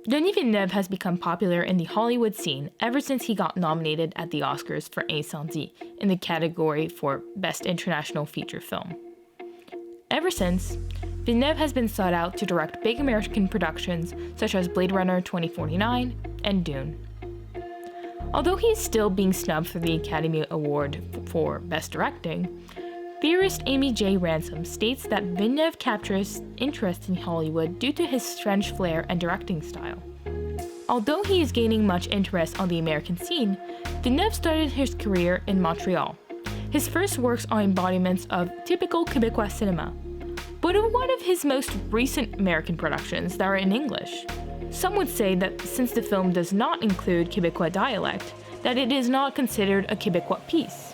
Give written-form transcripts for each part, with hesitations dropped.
Denis Villeneuve has become popular in the Hollywood scene ever since he got nominated at the Oscars for Incendie in the category for Best International Feature Film. Ever since, Villeneuve has been sought out to direct big American productions such as Blade Runner 2049 and Dune. Although he is still being snubbed for the Academy Award for Best Directing, theorist Amy J. Ransom states that Villeneuve captures interest in Hollywood due to his French flair and directing style. Although he is gaining much interest on the American scene, Villeneuve started his career in Montreal. His first works are embodiments of typical Quebecois cinema, but are one of his most recent American productions that are in English. Some would say that since the film does not include Quebecois dialect, that it is not considered a Quebecois piece.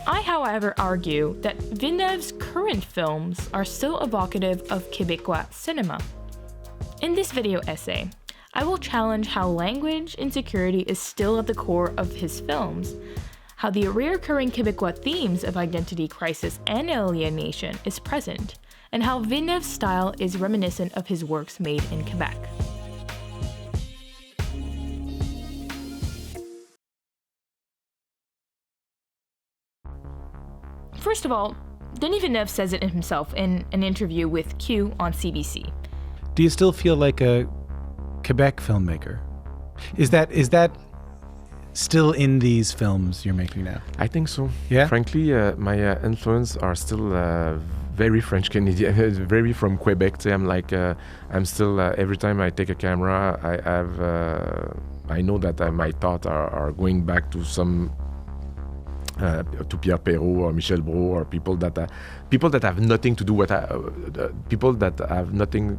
I, however, argue that Villeneuve's current films are still evocative of Quebecois cinema. In this video essay, I will challenge how language insecurity is still at the core of his films, how the recurring Quebecois themes of identity crisis and alienation is present, and how Villeneuve's style is reminiscent of his works made in Quebec. First of all, Denis Villeneuve says it himself in an interview with Q on CBC. Do you still feel like a Quebec filmmaker? Is that still in these films you're making now? I think so. Yeah? Frankly, my influence are still very French Canadian, very from Quebec. I'm still every time I take a camera, I know that my thoughts are going back to some to Pierre Perrault or Michel Brault or people that have nothing to do with people that have nothing.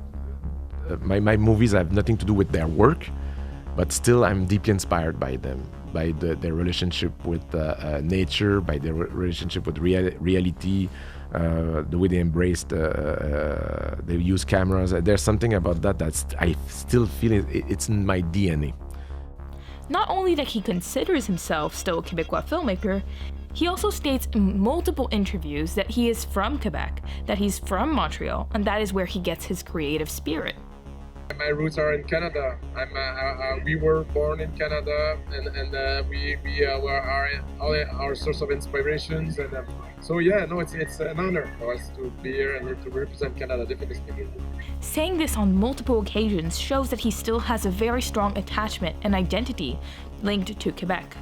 My movies have nothing to do with their work, but still I'm deeply inspired by them, by their relationship with nature, by their relationship with reality, the way they embrace they use cameras. There's something about that I still feel it's in my DNA. Not only that he considers himself still a Quebecois filmmaker, he also states in multiple interviews that he is from Quebec, that he's from Montreal, and that is where he gets his creative spirit. My roots are in Canada. We were born in Canada, and we were our source of inspirations. And it's an honor for us to be here and to represent Canada, definitely speaking. Saying this on multiple occasions shows that he still has a very strong attachment and identity linked to Quebec.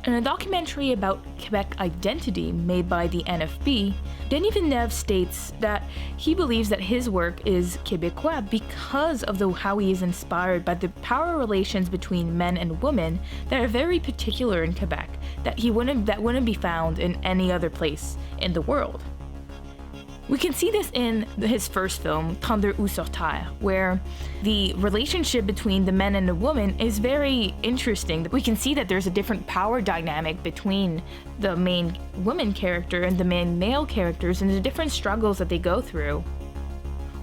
In a documentary about Quebec identity made by the NFB, Denis Villeneuve states that he believes that his work is Québécois because of how he is inspired by the power relations between men and women that are very particular in Quebec, that wouldn't be found in any other place in the world. We can see this in his first film, Tendre ou sur Terre, where the relationship between the men and the woman is very interesting. We can see that there's a different power dynamic between the main woman character and the main male characters and the different struggles that they go through.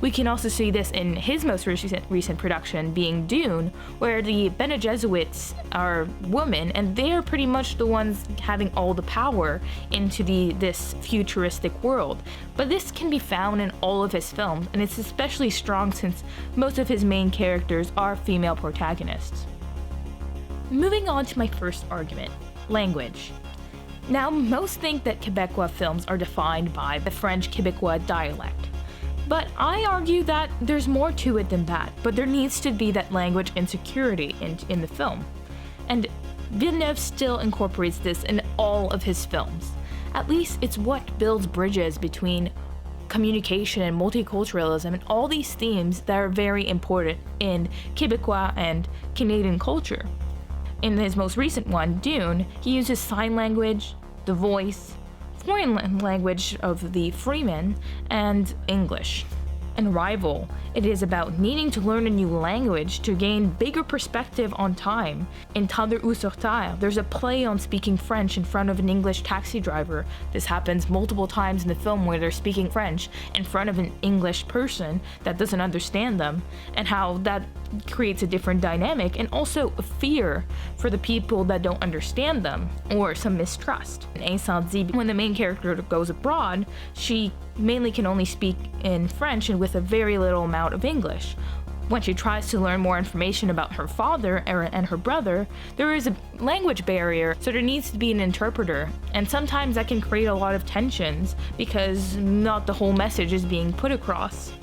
We can also see this in his most recent production, being Dune, where the Bene Gesserit are women, and they are pretty much the ones having all the power into this futuristic world. But this can be found in all of his films, and it's especially strong since most of his main characters are female protagonists. Moving on to my first argument, language. Now, most think that Quebecois films are defined by the French Quebecois dialect. But I argue that there's more to it than that, but there needs to be that language insecurity in the film. And Villeneuve still incorporates this in all of his films. At least it's what builds bridges between communication and multiculturalism and all these themes that are very important in Quebecois and Canadian culture. In his most recent one, Dune, he uses sign language, the voice, foreign language of the Freeman, and English. In Rival, it is about needing to learn a new language to gain bigger perspective on time. In Tendre ou sur Terre, there's a play on speaking French in front of an English taxi driver. This happens multiple times in the film where they're speaking French in front of an English person that doesn't understand them, and how that creates a different dynamic and also a fear for the people that don't understand them, or some mistrust. In Incendie, when the main character goes abroad, she mainly can only speak in French and with a very little amount of English. When she tries to learn more information about her father and her brother, there is a language barrier, so there needs to be an interpreter. And sometimes that can create a lot of tensions because not the whole message is being put across.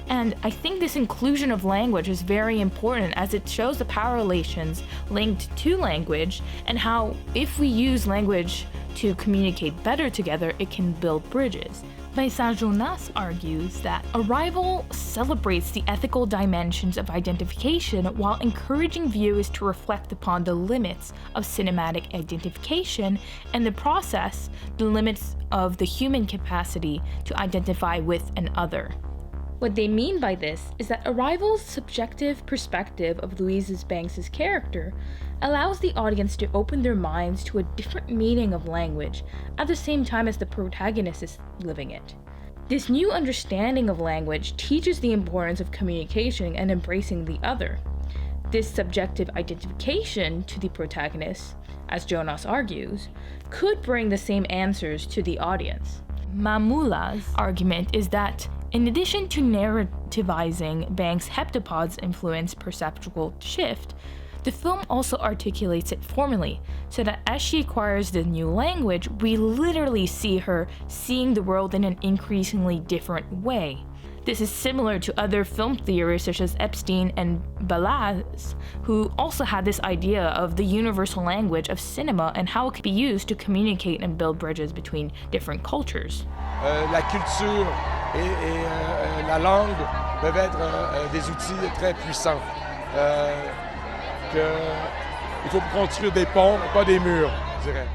And I think this inclusion of language is very important as it shows the power relations linked to language and how if we use language to communicate better together, it can build bridges. Vincent Jonas argues that Arrival celebrates the ethical dimensions of identification while encouraging viewers to reflect upon the limits of cinematic identification and the process, the limits of the human capacity to identify with an other. What they mean by this is that Arrival's subjective perspective of Louise Banks' character allows the audience to open their minds to a different meaning of language at the same time as the protagonist is living it. This new understanding of language teaches the importance of communication and embracing the other. This subjective identification to the protagonist, as Jonas argues, could bring the same answers to the audience. Mamula's argument is that in addition to narrativizing Banks' heptapods' influence perceptual shift, the film also articulates it formally, so that as she acquires the new language, we literally see her seeing the world in an increasingly different way. This is similar to other film theorists such as Epstein and Balaz, who also had this idea of the universal language of cinema and how it could be used to communicate and build bridges between different cultures. La culture et la langue peuvent être des outils très puissants. Il faut construire des ponts, pas des murs, je dirais.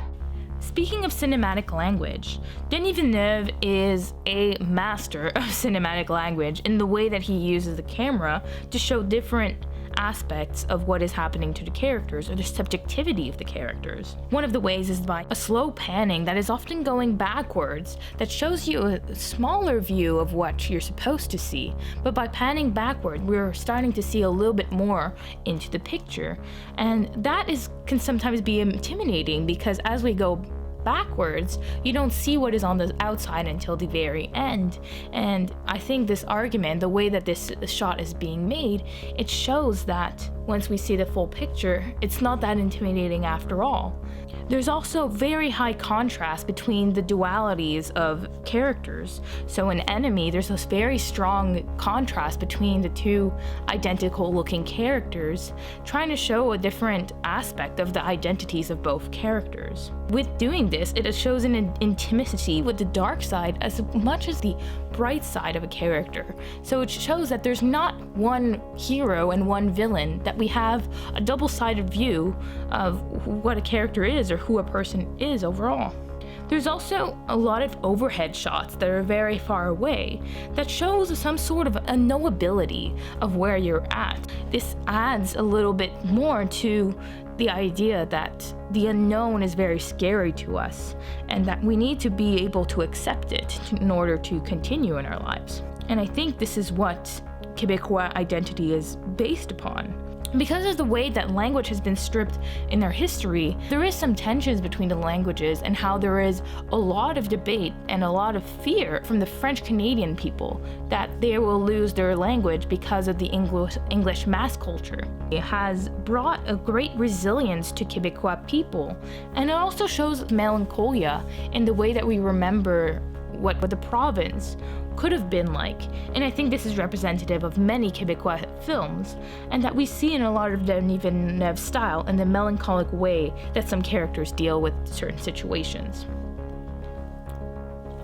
Speaking of cinematic language, Denis Villeneuve is a master of cinematic language in the way that he uses the camera to show different aspects of what is happening to the characters or the subjectivity of the characters. One of the ways is by a slow panning that is often going backwards that shows you a smaller view of what you're supposed to see, but by panning backward we're starting to see a little bit more into the picture, and that can sometimes be intimidating because as we go backwards, you don't see what is on the outside until the very end. And I think this argument, the way that this shot is being made, it shows that once we see the full picture, it's not that intimidating after all. There's also very high contrast between the dualities of characters. So in Enemy, there's this very strong contrast between the two identical looking characters, trying to show a different aspect of the identities of both characters. With doing this, it shows an intimacy with the dark side as much as the bright side of a character. So it shows that there's not one hero and one villain, that we have a double-sided view of what a character is or who a person is overall. There's also a lot of overhead shots that are very far away that shows some sort of a knowability of where you're at. This adds a little bit more to the idea that the unknown is very scary to us and that we need to be able to accept it in order to continue in our lives. And I think this is what Quebecois identity is based upon. Because of the way that language has been stripped in their history, there is some tensions between the languages and how there is a lot of debate and a lot of fear from the French Canadian people that they will lose their language because of the English mass culture. It has brought a great resilience to Quebecois people, and it also shows melancholia in the way that we remember what the province could have been like. And I think this is representative of many Quebecois films, and that we see in a lot of Denis Villeneuve's style and the melancholic way that some characters deal with certain situations.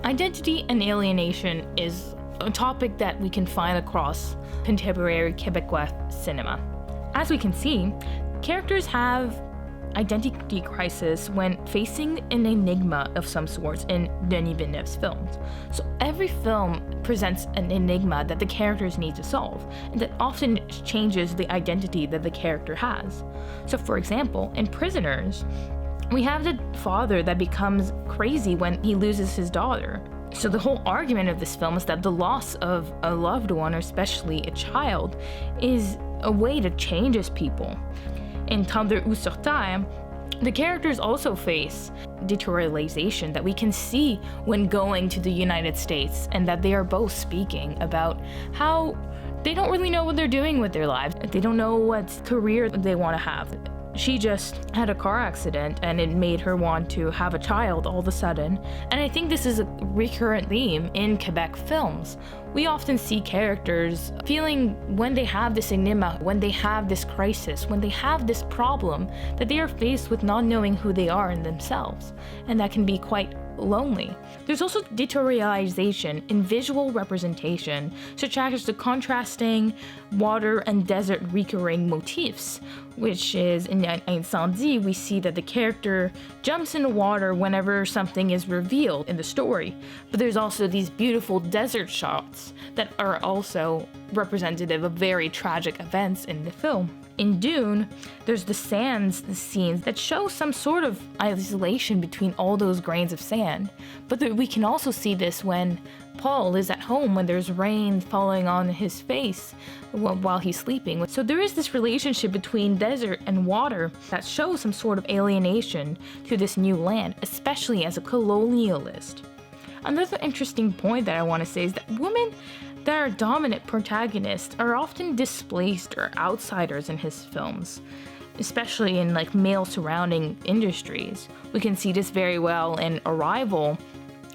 Identity and alienation is a topic that we can find across contemporary Quebecois cinema. As we can see, characters have identity crisis when facing an enigma of some sort in Denis Villeneuve's films. So every film presents an enigma that the characters need to solve, and that often changes the identity that the character has. So for example, in Prisoners, we have the father that becomes crazy when he loses his daughter. So the whole argument of this film is that the loss of a loved one, or especially a child, is a way to change as people. In Tendre ou sur Terre, the characters also face deterioration that we can see when going to the United States, and that they are both speaking about how they don't really know what they're doing with their lives. They don't know what career they want to have. She just had a car accident and it made her want to have a child all of a sudden. And I think this is a recurrent theme in Quebec films. We often see characters feeling when they have this enigma, when they have this crisis, when they have this problem, that they are faced with not knowing who they are in themselves. And that can be quite lonely. There's also deteriorization in visual representation, such as the contrasting water and desert recurring motifs, which is in Incendie, we see that the character jumps in the water whenever something is revealed in the story. But there's also these beautiful desert shots that are also representative of very tragic events in the film. In Dune, there's the scenes that show some sort of isolation between all those grains of sand. But we can also see this when Paul is at home, when there's rain falling on his face while he's sleeping. So there is this relationship between desert and water that shows some sort of alienation to this new land, especially as a colonialist. Another interesting point that I want to say is that women that are dominant protagonists are often displaced or outsiders in his films, especially in male surrounding industries. We can see this very well in Arrival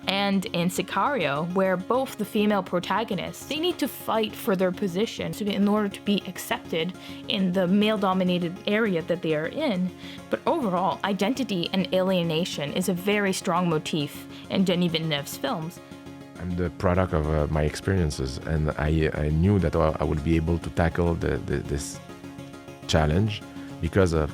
and in Sicario, where both the female protagonists, they need to fight for their position in order to be accepted in the male-dominated area that they are in. But overall, identity and alienation is a very strong motif in Denis Villeneuve's films. I'm the product of my experiences, and I knew that I would be able to tackle this challenge because of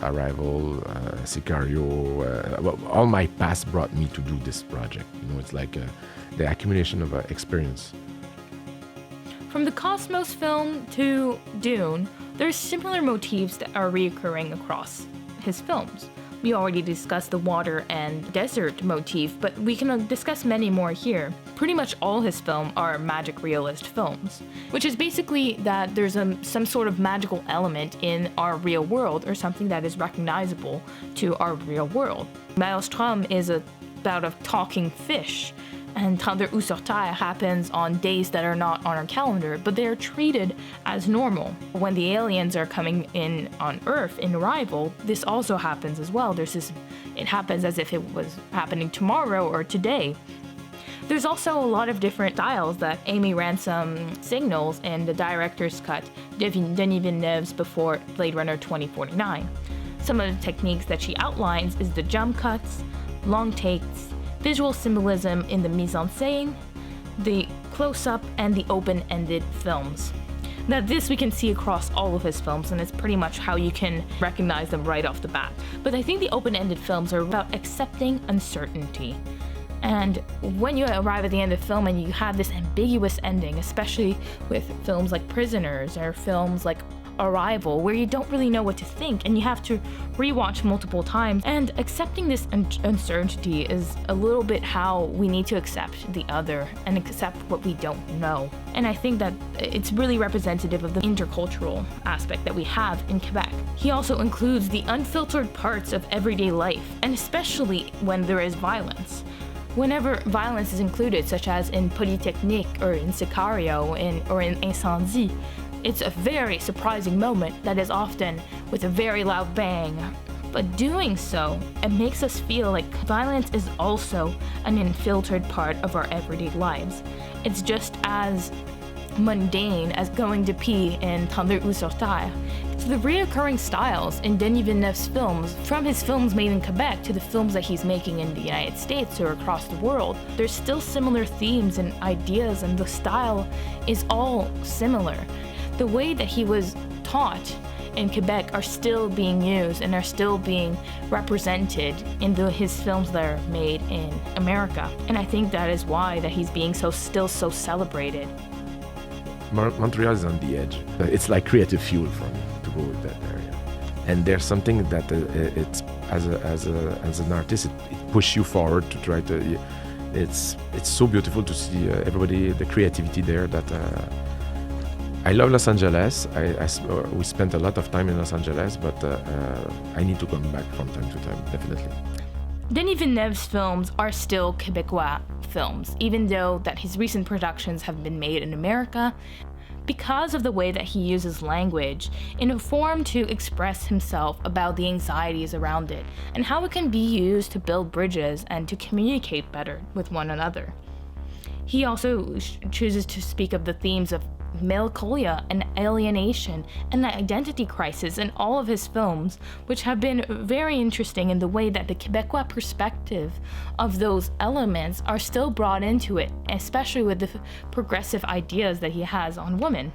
Arrival, Sicario. All my past brought me to do this project. It's like the accumulation of experience. From the Cosmos film to Dune, there's similar motifs that are reoccurring across his films. We already discussed the water and desert motif, but we can discuss many more here. Pretty much all his films are magic realist films, which is basically that there's some sort of magical element in our real world or something that is recognizable to our real world. Maelstrom is about a talking fish, and Tendre ou sur Terre happens on days that are not on our calendar, but they are treated as normal. When the aliens are coming in on Earth in Arrival, this also happens as well. It happens as if it was happening tomorrow or today. There's also a lot of different styles that Amy Ransom signals in the director's cut, Denis Villeneuve's before Blade Runner 2049. Some of the techniques that she outlines is the jump cuts, long takes, visual symbolism in the mise-en-scène, the close-up, and the open-ended films. Now this we can see across all of his films, and it's pretty much how you can recognize them right off the bat. But I think the open-ended films are about accepting uncertainty. And when you arrive at the end of the film and you have this ambiguous ending, especially with films like Prisoners or films like Arrival, where you don't really know what to think and you have to rewatch multiple times, and accepting this uncertainty is a little bit how we need to accept the other and accept what we don't know. And I think that it's really representative of the intercultural aspect that we have in Quebec. He also includes the unfiltered parts of everyday life, and especially when there is violence. Whenever violence is included, such as in Polytechnique or in Sicario or in Incendie, it's a very surprising moment that is often with a very loud bang. But doing so, it makes us feel like violence is also an unfiltered part of our everyday lives. It's just as mundane as going to pee in Tendre ou sur Terre. So the reoccurring styles in Denis Villeneuve's films, from his films made in Quebec to the films that he's making in the United States or across the world, there's still similar themes and ideas, and the style is all similar. The way that he was taught in Quebec are still being used and are still being represented in his films that are made in America. And I think that is why that he's being still so celebrated. Montreal is on the edge. It's like creative fuel for me to go with that area. And there's something that it's as an artist, it pushes you forward to try to. It's so beautiful to see everybody, the creativity there. That I love Los Angeles. We spent a lot of time in Los Angeles, but I need to come back from time to time, definitely. Denis Villeneuve's films are still Quebecois films, even though that his recent productions have been made in America. because of the way that he uses language in a form to express himself about the anxieties around it and how it can be used to build bridges and to communicate better with one another. He also chooses to speak of the themes of melancholia and alienation and the identity crisis in all of his films, which have been very interesting in the way that the Quebecois perspective of those elements are still brought into it, especially with the progressive ideas that he has on women.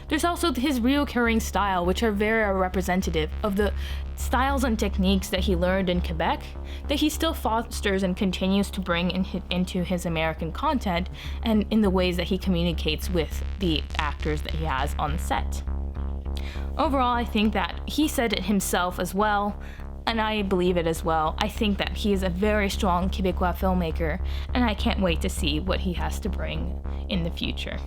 There's also his reoccurring style, which are very representative of the styles and techniques that he learned in Quebec, that he still fosters and continues to bring into his American content and in the ways that he communicates with the actors that he has on set. Overall, I think that he said it himself as well, and I believe it as well. I think that he is a very strong Quebecois filmmaker, and I can't wait to see what he has to bring in the future.